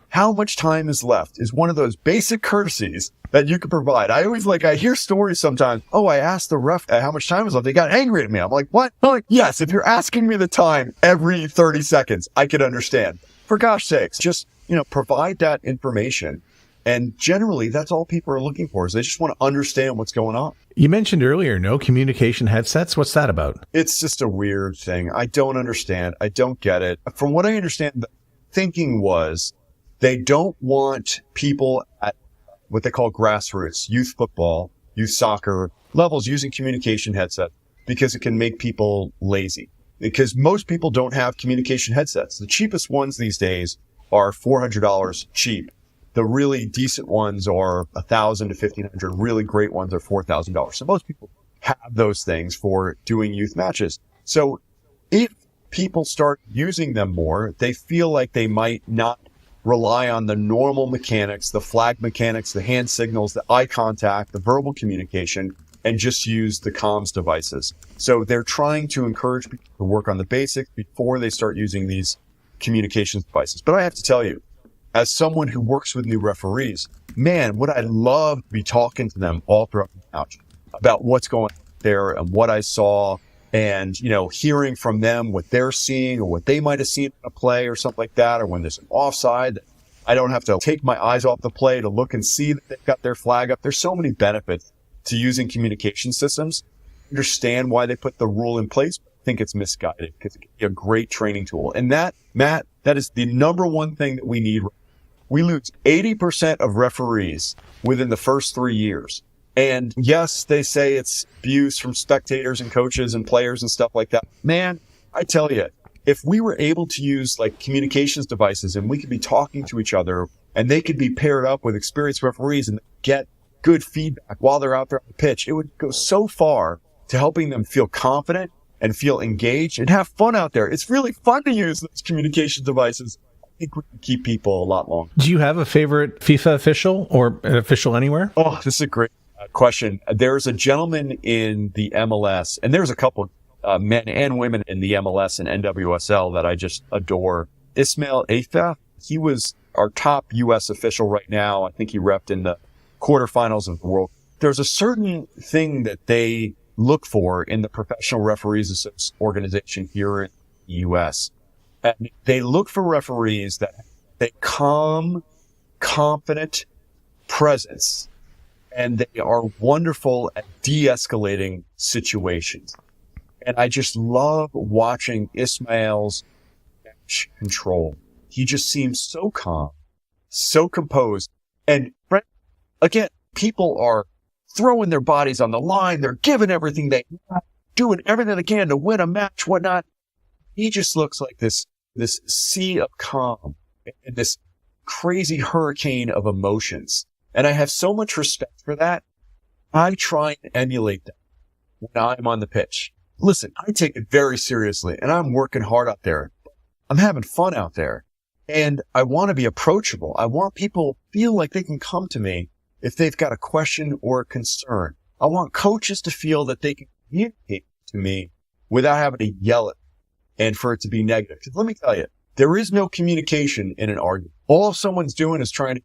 how much time is left is one of those basic courtesies that you can provide. I hear stories sometimes. Oh, I asked the ref how much time is left. They got angry at me. I'm like, what? I'm like, yes, if you're asking me the time every 30 seconds, I could understand. For gosh sakes, just, provide that information. And generally, that's all people are looking for is they just want to understand what's going on. You mentioned earlier, no communication headsets. What's that about? It's just a weird thing. I don't understand. I don't get it. From what I understand, the thinking was they don't want people at what they call grassroots, youth football, youth soccer levels using communication headsets because it can make people lazy. Because most people don't have communication headsets. The cheapest ones these days are $400 cheap. The really decent ones are $1,000 to $1,500. Really great ones are $4,000. So most people have those things for doing youth matches. So if people start using them more, they feel like they might not rely on the normal mechanics, the flag mechanics, the hand signals, the eye contact, the verbal communication, and just use the comms devices. So they're trying to encourage people to work on the basics before they start using these communications devices. But I have to tell you, as someone who works with new referees, man, would I love to be talking to them all throughout the match about what's going on there and what I saw and, hearing from them what they're seeing or what they might have seen in a play or something like that, or when there's an offside. I don't have to take my eyes off the play to look and see that they've got their flag up. There's so many benefits to using communication systems. Understand why they put the rule in place, but I think it's misguided because it can be a great training tool. And that, Matt, that is the number one thing that we need. We lose 80% of referees within the first 3 years. And yes, they say it's abuse from spectators and coaches and players and stuff like that. Man, I tell you, if we were able to use like communications devices and we could be talking to each other and they could be paired up with experienced referees and get good feedback while they're out there on the pitch, it would go so far to helping them feel confident and feel engaged and have fun out there. It's really fun to use those communication devices. I think we can keep people a lot longer. Do you have a favorite FIFA official or an official anywhere? Oh, this is a great question. There's a gentleman in the MLS, and there's a couple men and women in the MLS and NWSL that I just adore. Ismail Afaf, he was our top U.S. official right now. I think he repped in the quarterfinals of the World. There's a certain thing that they look for in the Professional Referees Association organization here in the U.S. And they look for referees that have a calm, confident presence and they are wonderful at de-escalating situations. And I just love watching Ismail's control. He just seems so calm, so composed. And again, people are throwing their bodies on the line. They're giving everything they have, doing everything they can to win a match, whatnot. He just looks like this sea of calm and this crazy hurricane of emotions. And I have so much respect for that. I try and emulate that when I'm on the pitch. Listen, I take it very seriously, and I'm working hard out there. I'm having fun out there, and I want to be approachable. I want people to feel like they can come to me if they've got a question or a concern. I want coaches to feel that they can communicate to me without having to yell it and for it to be negative. Because let me tell you, there is no communication in an argument. All someone's doing is trying to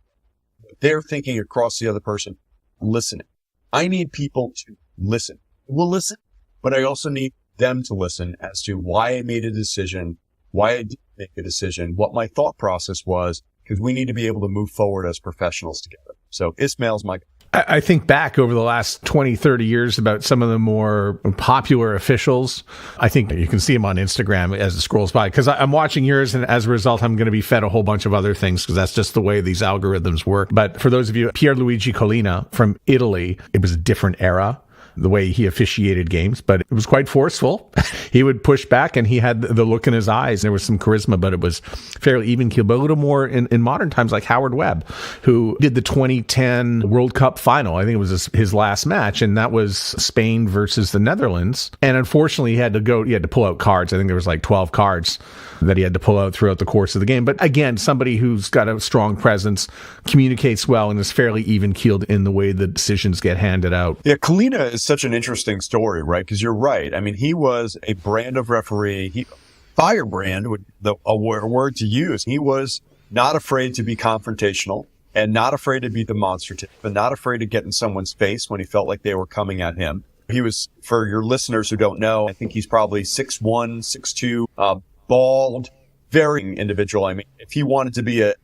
get their thinking across the other person. Listening. I need people to listen. We'll listen, but I also need them to listen as to why I made a decision, why I didn't make a decision, what my thought process was, because we need to be able to move forward as professionals together. So Ismail's my... I think back over the last 20, 30 years about some of the more popular officials. I think you can see them on Instagram as it scrolls by, because I'm watching yours, and as a result, I'm going to be fed a whole bunch of other things because that's just the way these algorithms work. But for those of you, Pierluigi Collina from Italy, it was a different era, the way he officiated games, but it was quite forceful. He would push back, and he had the look in his eyes. There was some charisma, but it was fairly even keel. But a little more in modern times, like Howard Webb, who did the 2010 World Cup final. I think it was his last match, and that was Spain versus the Netherlands. And unfortunately, he had to pull out cards. I think there was like 12 cards that he had to pull out throughout the course of the game. But again, somebody who's got a strong presence, communicates well, and is fairly even-keeled in the way the decisions get handed out. Yeah, Collina is such an interesting story, right? Because you're right. I mean, he was a brand of referee. Firebrand, a word to use. He was not afraid to be confrontational and not afraid to be demonstrative and not afraid to get in someone's face when he felt like they were coming at him. He was, for your listeners who don't know, I think he's probably 6'1", 6'2", bald, very individual. I mean, if he wanted to be a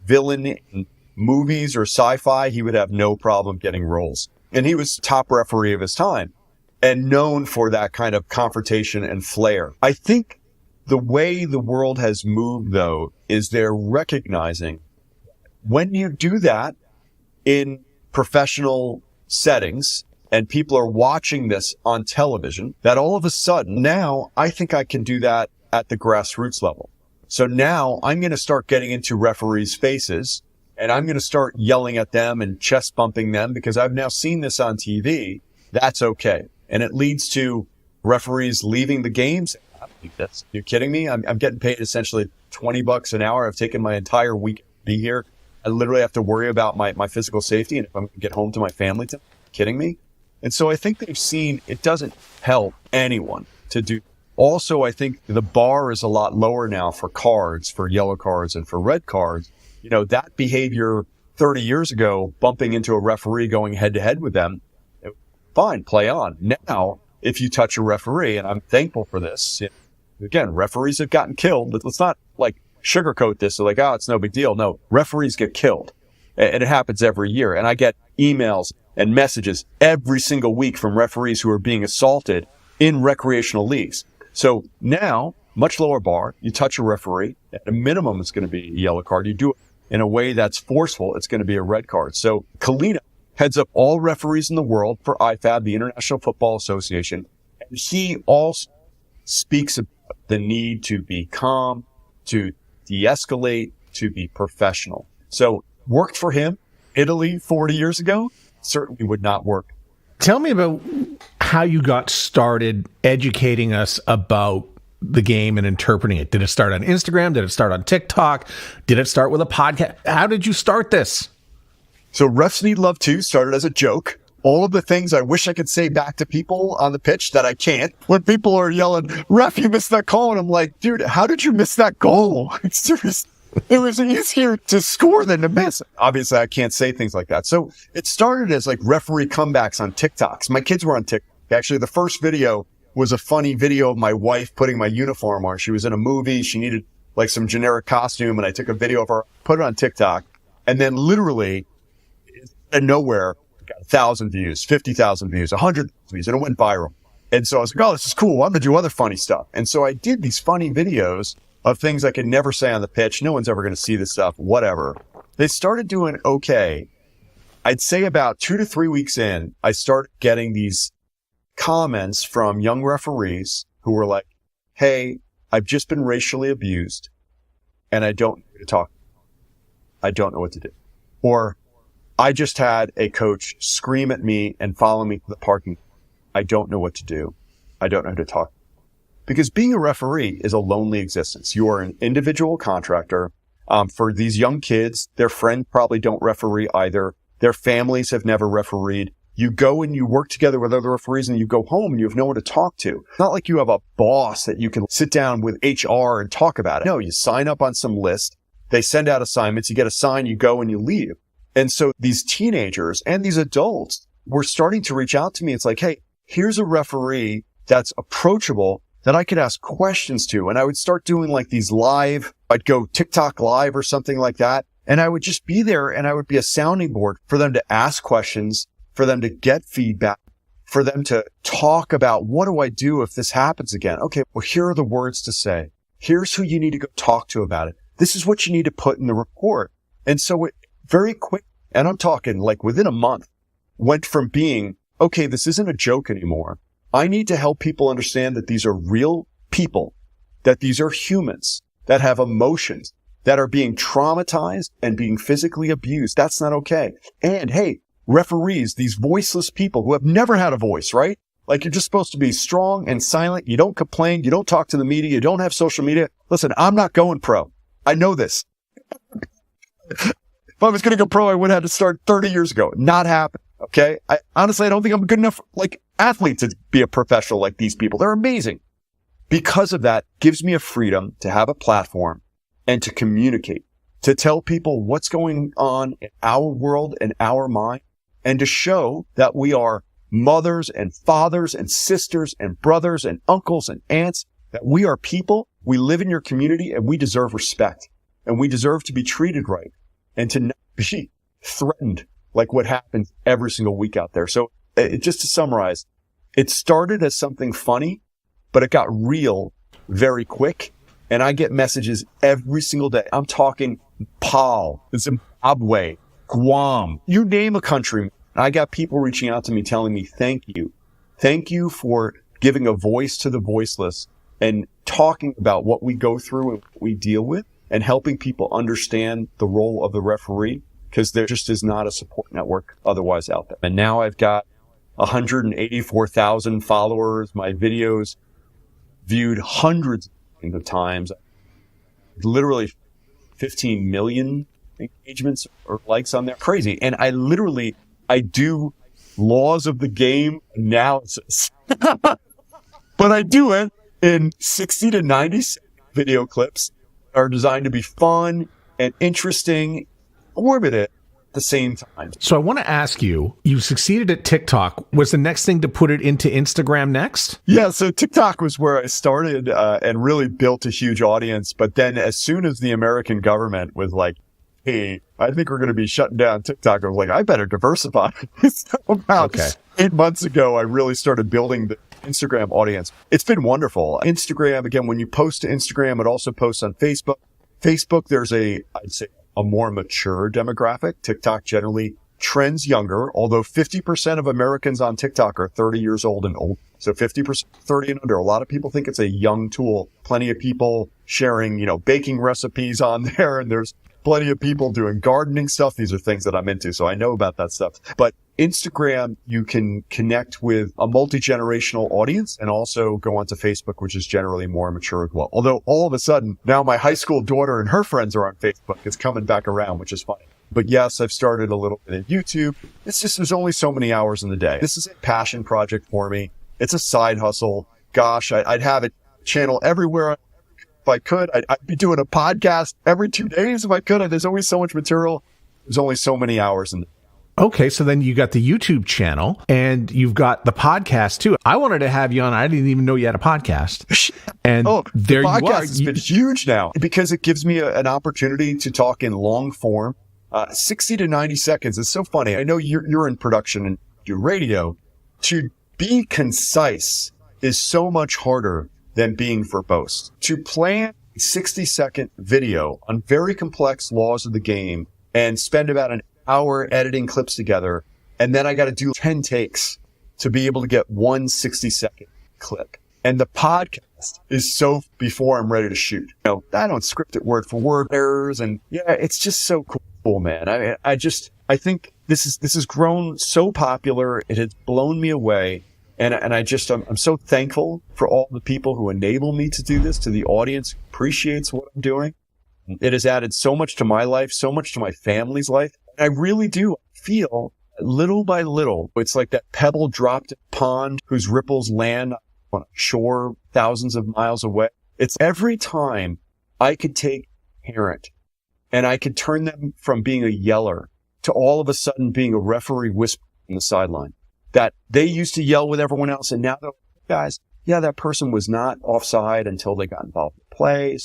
villain in movies or sci-fi, he would have no problem getting roles. And he was top referee of his time and known for that kind of confrontation and flair. I think the way the world has moved, though, is they're recognizing when you do that in professional settings and people are watching this on television, that all of a sudden now I think I can do that at the grassroots level. So now I'm going to start getting into referees' faces, and I'm going to start yelling at them and chest bumping them because I've now seen this on TV. That's okay. And it leads to referees leaving the games. You're kidding me? I'm getting paid essentially $20 an hour. I've taken my entire week to be here. I literally have to worry about my physical safety and if I'm going to get home to my family. Kidding me? And so I think they've seen it doesn't help anyone to do. Also, I think the bar is a lot lower now for cards, for yellow cards and for red cards. You know, that behavior 30 years ago, bumping into a referee, going head to head with them, fine, play on. Now, if you touch a referee, and I'm thankful for this, again, referees have gotten killed. Let's not like sugarcoat this. So like, oh, it's no big deal. No, referees get killed. And it happens every year. And I get emails and messages every single week from referees who are being assaulted in recreational leagues. So now, much lower bar, you touch a referee, at a minimum it's going to be a yellow card. You do it in a way that's forceful, it's going to be a red card. So Collina heads up all referees in the world for IFAB, the International Football Association. And he also speaks about the need to be calm, to de-escalate, to be professional. So worked for him, Italy 40 years ago, certainly would not work. Tell me about how you got started educating us about the game and interpreting it. Did it start on Instagram? Did it start on TikTok? Did it start with a podcast? How did you start this? So Refs Need Love Too started as a joke. All of the things I wish I could say back to people on the pitch that I can't. When people are yelling, "Ref, you missed that goal," and I'm like, dude, how did you miss that goal? Seriously. It was easier to score than to miss. Obviously, I can't say things like that. So it started as like referee comebacks on TikToks. My kids were on TikTok. Actually, the first video was a funny video of my wife putting my uniform on. She was in a movie. She needed like some generic costume, and I took a video of her, put it on TikTok. And then literally, out of nowhere, got 1,000 views, 50,000 views, 100 views, and it went viral. And so I was like, oh, this is cool. I'm going to do other funny stuff. And so I did these funny videos of things I could never say on the pitch. No one's ever going to see this stuff, whatever. They started doing okay. I'd say about 2 to 3 weeks in, I started getting these comments from young referees who were like, hey, I've just been racially abused and I don't know who to talk. I don't know what to do. Or I just had a coach scream at me and follow me to the parking. I don't know what to do. I don't know who to talk. Because being a referee is a lonely existence. You are an individual contractor. For these young kids, their friends probably don't referee either. Their families have never refereed. You go and you work together with other referees and you go home and you have no one to talk to. It's not like you have a boss that you can sit down with HR and talk about it. No, you sign up on some list. They send out assignments. You get assigned, you go and you leave. And so these teenagers and these adults were starting to reach out to me. It's like, hey, here's a referee that's approachable that I could ask questions to. And I would start doing like these live, I'd go TikTok live or something like that. And I would just be there and I would be a sounding board for them to ask questions, for them to get feedback, for them to talk about what do I do if this happens again? Okay, well, here are the words to say. Here's who you need to go talk to about it. This is what you need to put in the report. And so it very quick, and I'm talking like within a month, went from being, okay, this isn't a joke anymore. I need to help people understand that these are real people, that these are humans that have emotions, that are being traumatized and being physically abused. That's not okay. And hey, referees, these voiceless people who have never had a voice, right? Like you're just supposed to be strong and silent. You don't complain. You don't talk to the media. You don't have social media. Listen, I'm not going pro. I know this. If I was going to go pro, I would have had to start 30 years ago. Not happen. Okay. I honestly don't think I'm good enough like athlete to be a professional like these people. They're amazing. Because of that, gives me a freedom to have a platform and to communicate, to tell people what's going on in our world and our mind, and to show that we are mothers and fathers and sisters and brothers and uncles and aunts, that we are people, we live in your community, and we deserve respect, and we deserve to be treated right, and to not be threatened like what happens every single week out there. So just to summarize, it started as something funny, but it got real very quick. And I get messages every single day. I'm talking Nepal, Zimbabwe, Guam, you name a country. I got people reaching out to me telling me, thank you. Thank you for giving a voice to the voiceless and talking about what we go through and what we deal with and helping people understand the role of the referee, because there just is not a support network otherwise out there. And now I've got 184,000 followers. My videos viewed hundreds of times, literally 15 million engagements or likes on there. Crazy. And I do laws of the game analysis, but I do it in 60 to 90 video clips that are designed to be fun and interesting, orbited at the same time. So I want to ask you, you succeeded at TikTok. Was the next thing to put it into Instagram next? Yeah, so TikTok was where I started and really built a huge audience. But then as soon as the American government was like, hey, I think we're going to be shutting down TikTok, I was like, I better diversify. So about 8 months ago, I really started building the Instagram audience. It's been wonderful. Instagram, again, when you post to Instagram, it also posts on Facebook. Facebook, there's I'd say, a more mature demographic. TikTok generally trends younger, although 50% of Americans on TikTok are 30 years old and old. So 50% 30 and under. A lot of people think it's a young tool. Plenty of people sharing, baking recipes on there, and there's plenty of people doing gardening stuff. These are things that I'm into, so I know about that stuff. But Instagram, you can connect with a multi-generational audience and also go onto Facebook, which is generally more mature as well. Although all of a sudden, now my high school daughter and her friends are on Facebook. It's coming back around, which is funny. But yes, I've started a little bit in YouTube. It's just, there's only so many hours in the day. This is a passion project for me. It's a side hustle. Gosh, I'd have a channel everywhere. If I could, I'd be doing a podcast every 2 days if I could. There's always so much material. There's only so many hours in the day. Okay, so then you got the YouTube channel and you've got the podcast too. I wanted to have you on. I didn't even know you had a podcast. And there you are. The podcast has been huge now because it gives me an opportunity to talk in long form 60 to 90 seconds is so funny. I know you're in production and do radio. To be concise is so much harder than being verbose. To plan a 60-second video on very complex laws of the game and spend about an hour editing clips together, and then I got to do 10 takes to be able to get one 60-second clip. And the podcast is so before I'm ready to shoot. I don't script it word for word, errors, and it's just so cool, man. I think this has grown so popular. It has blown me away. And I'm so thankful for all the people who enable me to do this, to the audience who appreciates what I'm doing. It has added so much to my life, so much to my family's life. I really do feel little by little, it's like that pebble dropped in a pond whose ripples land on a shore thousands of miles away. It's every time I could take a parent and I could turn them from being a yeller to all of a sudden being a referee whisperer on the sideline. That they used to yell with everyone else, and now they're like, guys, that person was not offside until they got involved in play.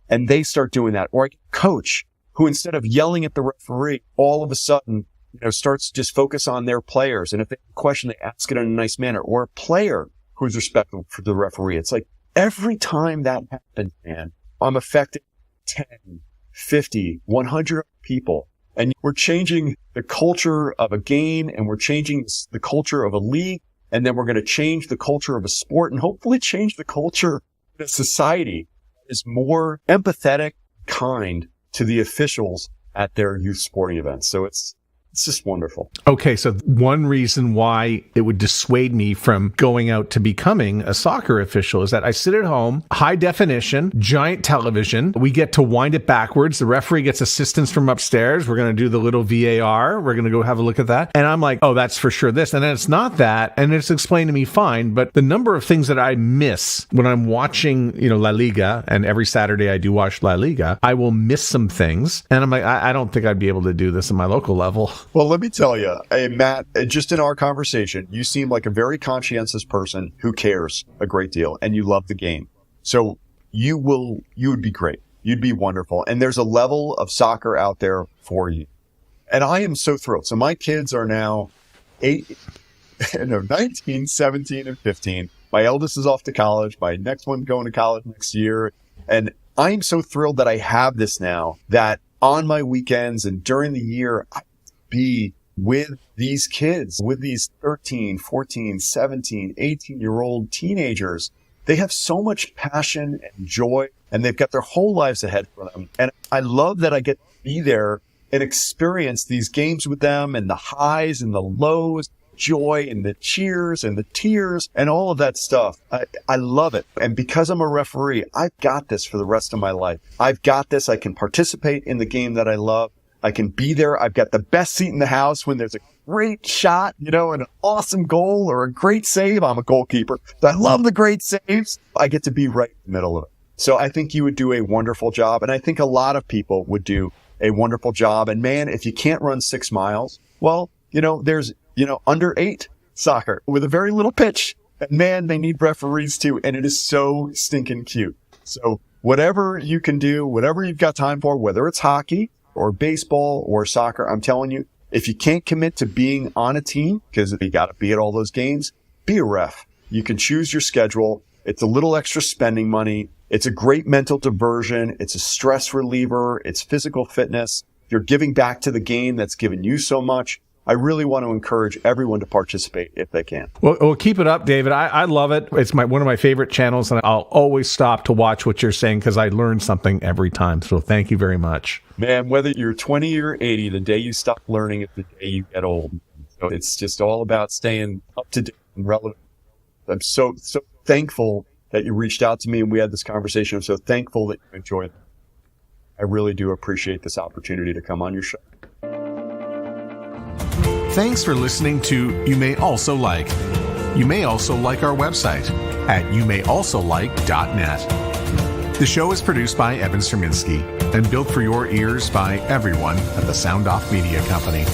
And they start doing that. Or a coach who, instead of yelling at the referee, all of a sudden, starts to just focus on their players. And if they have a question, they ask it in a nice manner. Or a player who's respectful for the referee. It's like every time that happens, man, I'm affecting 10, 50, 100 people. And we're changing the culture of a game, and we're changing the culture of a league, and then we're going to change the culture of a sport, and hopefully change the culture of a society that is more empathetic, kind to the officials at their youth sporting events. So it's just wonderful. Okay, so one reason why it would dissuade me from going out to becoming a soccer official is that I sit at home, high definition, giant television. We get to wind it backwards. The referee gets assistance from upstairs. We're going to do the little VAR. We're going to go have a look at that. And I'm like, oh, that's for sure this. And then it's not that. And it's explained to me fine. But the number of things that I miss when I'm watching, La Liga, and every Saturday I do watch La Liga, I will miss some things. And I'm like, I don't think I'd be able to do this at my local level. Well, let me tell you, Matt, just in our conversation, you seem like a very conscientious person who cares a great deal, and you love the game. So you would be great. You'd be wonderful. And there's a level of soccer out there for you. And I am so thrilled. So my kids are now 19, 17, and 15. My eldest is off to college. My next one's going to college next year. And I'm so thrilled that I have this now, that on my weekends and during the year, I be with these kids, with these 13, 14, 17, 18-year-old teenagers. They have so much passion and joy, and they've got their whole lives ahead for them. And I love that I get to be there and experience these games with them, and the highs and the lows, joy and the cheers and the tears and all of that stuff. I love it. And because I'm a referee, I've got this for the rest of my life. I've got this. I can participate in the game that I love. I can be there. I've got the best seat in the house when there's a great shot, an awesome goal or a great save. I'm a goalkeeper. I love the great saves. I get to be right in the middle of it. So I think you would do a wonderful job. And I think a lot of people would do a wonderful job. And man, if you can't run 6 miles, well, there's, under 8 soccer with a very little pitch. And man, they need referees too. And it is so stinking cute. So whatever you can do, whatever you've got time for, whether it's hockey or baseball or soccer, I'm telling you, if you can't commit to being on a team, because you got to be at all those games, be a ref. You can choose your schedule. It's a little extra spending money. It's a great mental diversion. It's a stress reliever. It's physical fitness. You're giving back to the game that's given you so much. I really want to encourage everyone to participate if they can. Well, keep it up, David. I love it. It's one of my favorite channels, and I'll always stop to watch what you're saying because I learn something every time. So thank you very much. Man, whether you're 20 or 80, the day you stop learning is the day you get old. So it's just all about staying up to date and relevant. I'm so thankful that you reached out to me and we had this conversation. I'm so thankful that you enjoyed it. I really do appreciate this opportunity to come on your show. Thanks for listening to You May Also Like. You may also like our website at youmayalsolike.net. The show is produced by Evan Serminski and built for your ears by everyone at the Sound Off Media Company.